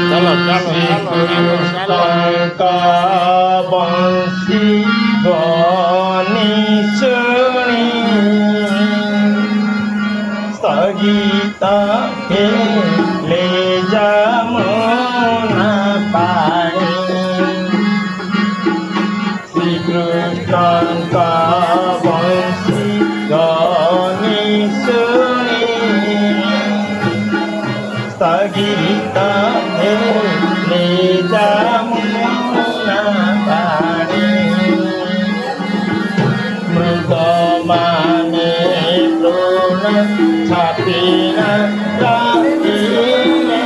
চলো চলো চলো চলো বংশী বনি শুনি স্থগিতা হেলে যমুনা পানি শ্রীকৃষ্ণ বংশী বনি শুনি স্থগিতা হেলে যমুনা পানি মৃগমানে তৃণ ছাপিনা রাখিলে